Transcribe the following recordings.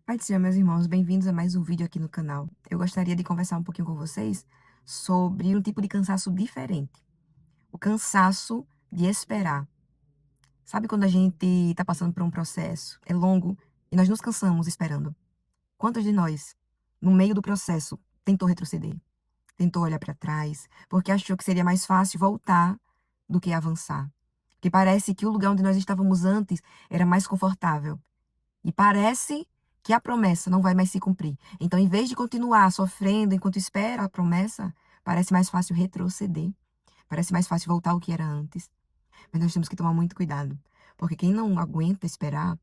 Pai do Senhor, meus irmãos, bem-vindos a mais um vídeo aqui no canal. Eu gostaria de conversar um pouquinho com vocês sobre um tipo de cansaço diferente. O cansaço de esperar. Sabe quando a gente está passando por um processo, é longo, e nós nos cansamos esperando? Quantos de nós, no meio do processo, tentou retroceder? Tentou olhar para trás, porque achou que seria mais fácil voltar do que avançar? Que parece que o lugar onde nós estávamos antes era mais confortável. E parece que a promessa não vai mais se cumprir. Então, em vez de continuar sofrendo enquanto espera a promessa, parece mais fácil retroceder. Parece mais fácil voltar ao que era antes. Mas nós temos que tomar muito cuidado. Porque quem não aguenta esperar,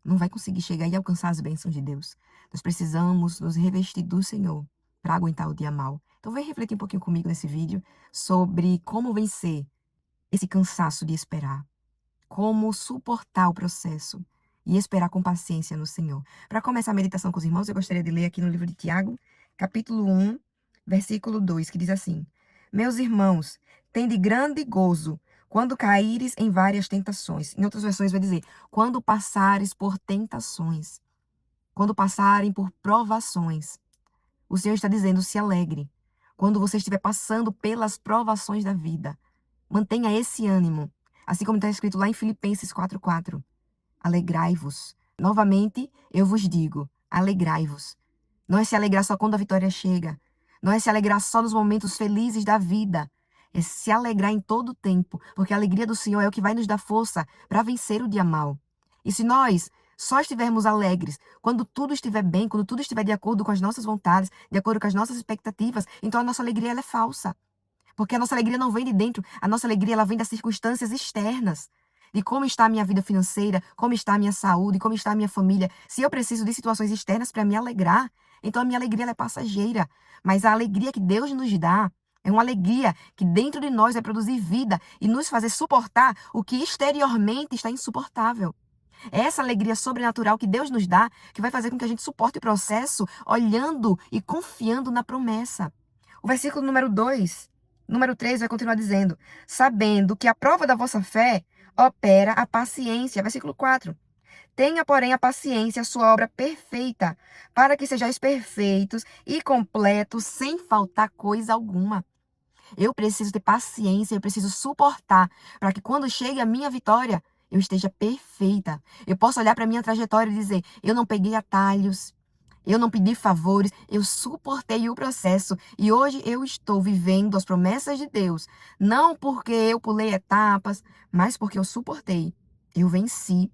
não vai conseguir chegar e alcançar as bênçãos de Deus. Nós precisamos nos revestir do Senhor para aguentar o dia mal. Então, vem refletir um pouquinho comigo nesse vídeo sobre como vencer esse cansaço de esperar. Como suportar o processo e esperar com paciência no Senhor. Para começar a meditação com os irmãos, eu gostaria de ler aqui no livro de Tiago, capítulo 1, versículo 2, que diz assim: Meus irmãos, tende grande gozo quando caíres em várias tentações. Em outras versões vai dizer: quando passares por tentações, quando passarem por provações. O Senhor está dizendo: se alegre. Quando você estiver passando pelas provações da vida, mantenha esse ânimo. Assim como está escrito lá em Filipenses 4:4. Alegrai-vos. Novamente, eu vos digo, alegrai-vos. Não é se alegrar só quando a vitória chega. Não é se alegrar só nos momentos felizes da vida. É se alegrar em todo o tempo, porque a alegria do Senhor é o que vai nos dar força para vencer o dia mal. E se nós só estivermos alegres quando tudo estiver bem, quando tudo estiver de acordo com as nossas vontades, de acordo com as nossas expectativas, então a nossa alegria ela é falsa. Porque a nossa alegria não vem de dentro, a nossa alegria ela vem das circunstâncias externas. De como está a minha vida financeira, como está a minha saúde, como está a minha família. Se eu preciso de situações externas para me alegrar, então a minha alegria ela é passageira. Mas a alegria que Deus nos dá é uma alegria que dentro de nós vai produzir vida e nos fazer suportar o que exteriormente está insuportável. É essa alegria sobrenatural que Deus nos dá que vai fazer com que a gente suporte o processo olhando e confiando na promessa. O versículo número 3 vai continuar dizendo: sabendo que a prova da vossa fé opera a paciência. Versículo 4. Tenha, porém, a paciência, a sua obra perfeita, para que sejais perfeitos e completos, sem faltar coisa alguma. Eu preciso ter paciência, eu preciso suportar, para que quando chegue a minha vitória, eu esteja perfeita. Eu posso olhar para a minha trajetória e dizer: eu não peguei atalhos, eu não pedi favores, eu suportei o processo e hoje eu estou vivendo as promessas de Deus, não porque eu pulei etapas, mas porque eu suportei. Eu venci.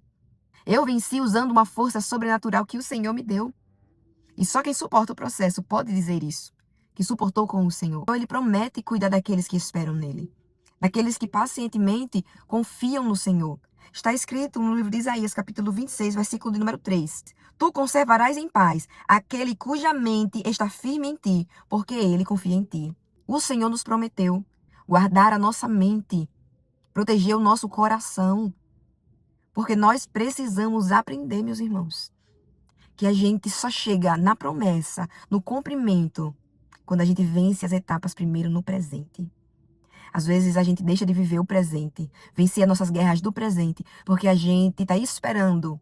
Eu venci usando uma força sobrenatural que o Senhor me deu. E só quem suporta o processo pode dizer isso, que suportou com o Senhor. Então, ele promete cuidar daqueles que esperam nele, daqueles que pacientemente confiam no Senhor. Está escrito no livro de Isaías, capítulo 26, versículo de número 3. Tu conservarás em paz aquele cuja mente está firme em ti, porque ele confia em ti. O Senhor nos prometeu guardar a nossa mente, proteger o nosso coração, porque nós precisamos aprender, meus irmãos, que a gente só chega na promessa, no cumprimento, quando a gente vence as etapas primeiro no presente. Às vezes a gente deixa de viver o presente, vencer as nossas guerras do presente, porque a gente está esperando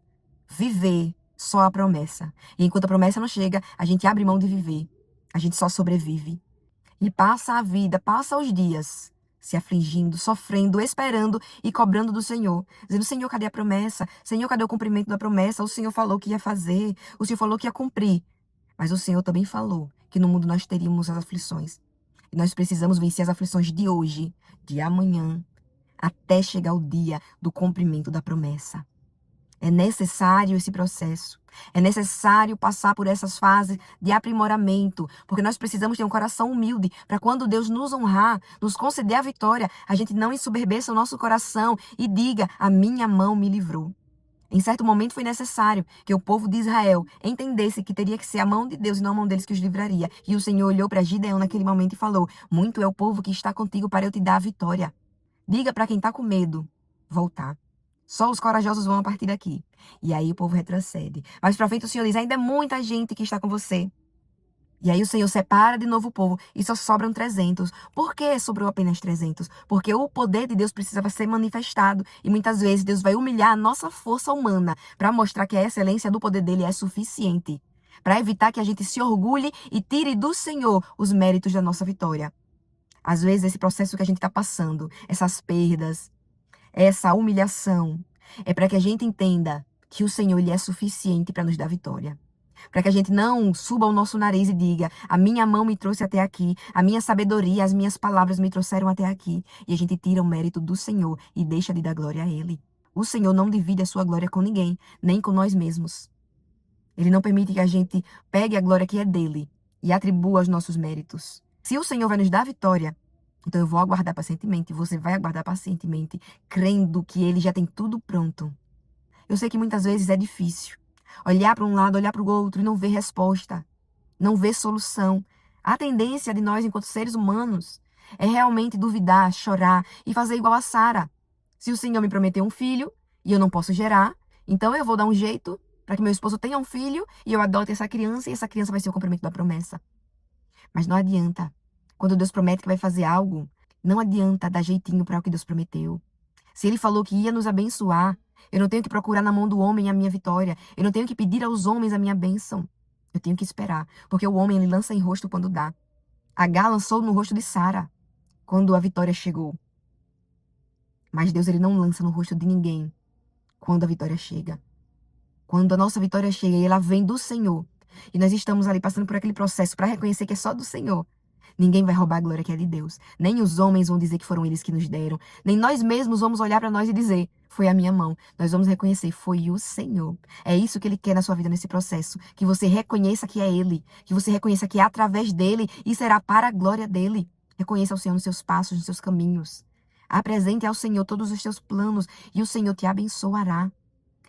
viver só a promessa. E enquanto a promessa não chega, a gente abre mão de viver. A gente só sobrevive. E passa a vida, passa os dias se afligindo, sofrendo, esperando e cobrando do Senhor. Dizendo: Senhor, cadê a promessa? Senhor, cadê o cumprimento da promessa? O Senhor falou que ia fazer, o Senhor falou que ia cumprir. Mas o Senhor também falou que no mundo nós teríamos as aflições. E nós precisamos vencer as aflições de hoje, de amanhã, até chegar o dia do cumprimento da promessa. É necessário esse processo. É necessário passar por essas fases de aprimoramento, porque nós precisamos ter um coração humilde para quando Deus nos honrar, nos conceder a vitória, a gente não ensoberbeça o nosso coração e diga: a minha mão me livrou. Em certo momento foi necessário que o povo de Israel entendesse que teria que ser a mão de Deus e não a mão deles que os livraria. E o Senhor olhou para Gideão naquele momento e falou: muito é o povo que está contigo para eu te dar a vitória. Diga para quem está com medo voltar. Só os corajosos vão a partir daqui. E aí o povo retrocede. Mas para frente o Senhor diz: ainda é muita gente que está com você. E aí o Senhor separa de novo o povo e só sobram 300. Por que sobrou apenas 300? Porque o poder de Deus precisava ser manifestado. E muitas vezes Deus vai humilhar a nossa força humana para mostrar que a excelência do poder dele é suficiente. Para evitar que a gente se orgulhe e tire do Senhor os méritos da nossa vitória. Às vezes esse processo que a gente está passando, essas perdas, essa humilhação, é para que a gente entenda que o Senhor ele é suficiente para nos dar vitória. Para que a gente não suba o nosso nariz e diga: a minha mão me trouxe até aqui, a minha sabedoria, as minhas palavras me trouxeram até aqui. E a gente tira o mérito do Senhor e deixa de dar glória a Ele. O Senhor não divide a sua glória com ninguém, nem com nós mesmos. Ele não permite que a gente pegue a glória que é dele e atribua os nossos méritos. Se o Senhor vai nos dar vitória, então eu vou aguardar pacientemente, você vai aguardar pacientemente, crendo que Ele já tem tudo pronto. Eu sei que muitas vezes é difícil olhar para um lado, olhar para o outro e não ver resposta, não ver solução. A tendência de nós, enquanto seres humanos, é realmente duvidar, chorar e fazer igual a Sara. Se o Senhor me prometeu um filho e eu não posso gerar, então eu vou dar um jeito para que meu esposo tenha um filho e eu adote essa criança e essa criança vai ser o cumprimento da promessa. Mas não adianta. Quando Deus promete que vai fazer algo, não adianta dar jeitinho para o que Deus prometeu. Se Ele falou que ia nos abençoar, eu não tenho que procurar na mão do homem a minha vitória. Eu não tenho que pedir aos homens a minha bênção. Eu tenho que esperar, porque o homem ele lança em rosto quando dá. Agá lançou no rosto de Sara quando a vitória chegou. Mas Deus ele não lança no rosto de ninguém quando a vitória chega. Quando a nossa vitória chega e ela vem do Senhor, e nós estamos ali passando por aquele processo para reconhecer que é só do Senhor, ninguém vai roubar a glória que é de Deus. Nem os homens vão dizer que foram eles que nos deram. Nem nós mesmos vamos olhar para nós e dizer: foi a minha mão. Nós vamos reconhecer: foi o Senhor. É isso que Ele quer na sua vida nesse processo. Que você reconheça que é Ele. Que você reconheça que é através dEle e será para a glória dEle. Reconheça o Senhor nos seus passos, nos seus caminhos. Apresente ao Senhor todos os teus planos e o Senhor te abençoará.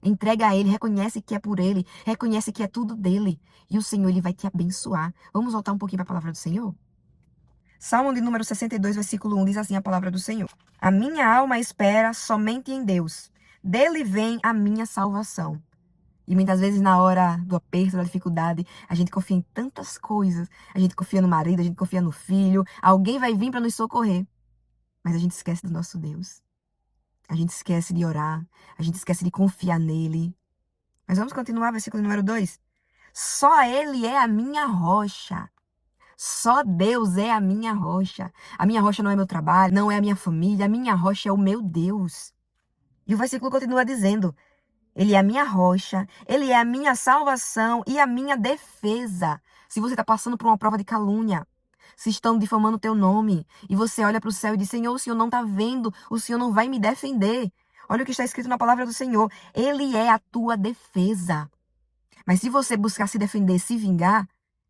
Entrega a Ele, reconhece que é por Ele, reconhece que é tudo dEle. E o Senhor, Ele vai te abençoar. Vamos voltar um pouquinho para a palavra do Senhor? Salmo de número 62, versículo 1, diz assim a palavra do Senhor: a minha alma espera somente em Deus. Dele vem a minha salvação. E muitas vezes na hora do aperto, da dificuldade, a gente confia em tantas coisas. A gente confia no marido, a gente confia no filho. Alguém vai vir para nos socorrer. Mas a gente esquece do nosso Deus. A gente esquece de orar. A gente esquece de confiar nele. Mas vamos continuar, versículo número 2. Só Ele é a minha rocha. Só Deus é a minha rocha. A minha rocha não é meu trabalho, não é a minha família. A minha rocha é o meu Deus. E o versículo continua dizendo: Ele é a minha rocha, Ele é a minha salvação e a minha defesa. Se você está passando por uma prova de calúnia, se estão difamando o teu nome, e você olha para o céu e diz: Senhor, o Senhor não está vendo, o Senhor não vai me defender. Olha o que está escrito na palavra do Senhor: Ele é a tua defesa. Mas se você buscar se defender, se vingar,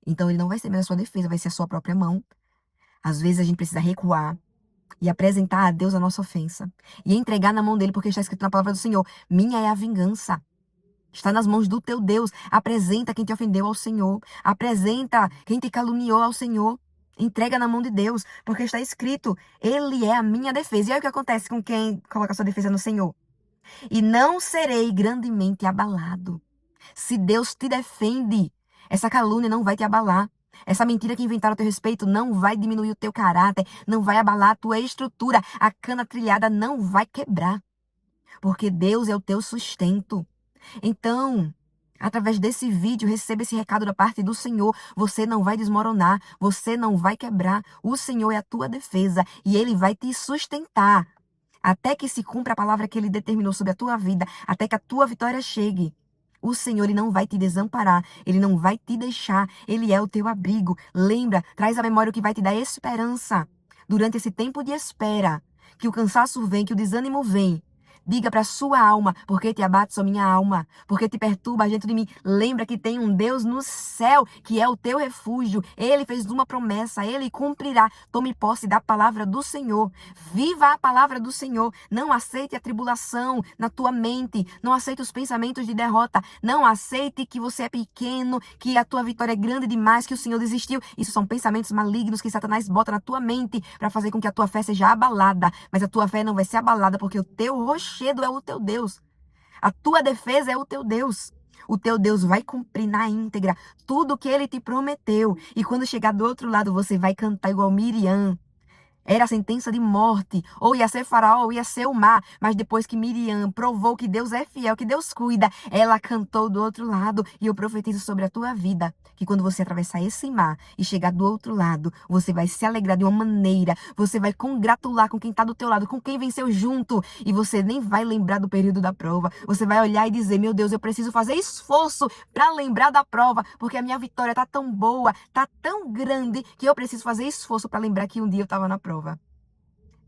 então Ele não vai ser mais a sua defesa, vai ser a sua própria mão. Às vezes a gente precisa recuar e apresentar a Deus a nossa ofensa e entregar na mão dele, porque está escrito na palavra do Senhor: minha é a vingança. Está nas mãos do teu Deus. Apresenta quem te ofendeu ao Senhor. Apresenta quem te caluniou ao Senhor. Entrega na mão de Deus, porque está escrito: Ele é a minha defesa. E aí o que acontece com quem coloca a sua defesa no Senhor? E não serei grandemente abalado. Se Deus te defende, essa calúnia não vai te abalar. Essa mentira que inventaram a teu respeito não vai diminuir o teu caráter, não vai abalar a tua estrutura. A cana trilhada não vai quebrar, porque Deus é o teu sustento. Então, através desse vídeo, receba esse recado da parte do Senhor. Você não vai desmoronar, você não vai quebrar. O Senhor é a tua defesa e Ele vai te sustentar até que se cumpra a palavra que Ele determinou sobre a tua vida, até que a tua vitória chegue. O Senhor, Ele não vai te desamparar, Ele não vai te deixar, Ele é o teu abrigo. Lembra, traz à memória o que vai te dar esperança durante esse tempo de espera, que o cansaço vem, que o desânimo vem. Diga para sua alma: por que te abates, ó minha alma? Por que te perturba dentro de mim? Lembra que tem um Deus no céu, que é o teu refúgio. Ele fez uma promessa, Ele cumprirá. Tome posse da palavra do Senhor. Viva a palavra do Senhor. Não aceite a tribulação na tua mente. Não aceite os pensamentos de derrota. Não aceite que você é pequeno, que a tua vitória é grande demais, que o Senhor desistiu. Isso são pensamentos malignos que Satanás bota na tua mente para fazer com que a tua fé seja abalada. Mas a tua fé não vai ser abalada, porque o teu rochedo é o teu Deus. A tua defesa é o teu Deus. O teu Deus vai cumprir na íntegra tudo o que ele te prometeu. E quando chegar do outro lado, você vai cantar igual Miriam. Era a sentença de morte. Ou ia ser Faraó, ou ia ser o mar. Mas depois que Miriam provou que Deus é fiel, que Deus cuida, ela cantou do outro lado. E eu profetizo sobre a tua vida, que quando você atravessar esse mar e chegar do outro lado, você vai se alegrar de uma maneira. Você vai congratular com quem está do teu lado, com quem venceu junto. E você nem vai lembrar do período da prova. Você vai olhar e dizer, meu Deus, eu preciso fazer esforço para lembrar da prova, porque a minha vitória tá tão boa, tá tão grande, que eu preciso fazer esforço para lembrar que um dia eu estava na prova.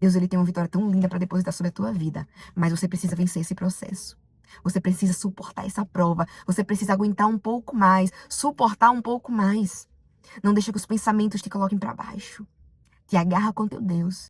Deus, ele tem uma vitória tão linda para depositar sobre a tua vida, mas você precisa vencer esse processo. Você precisa suportar essa prova. Você precisa aguentar um pouco mais, suportar um pouco mais. Não deixa que os pensamentos te coloquem para baixo. Te agarra com teu Deus.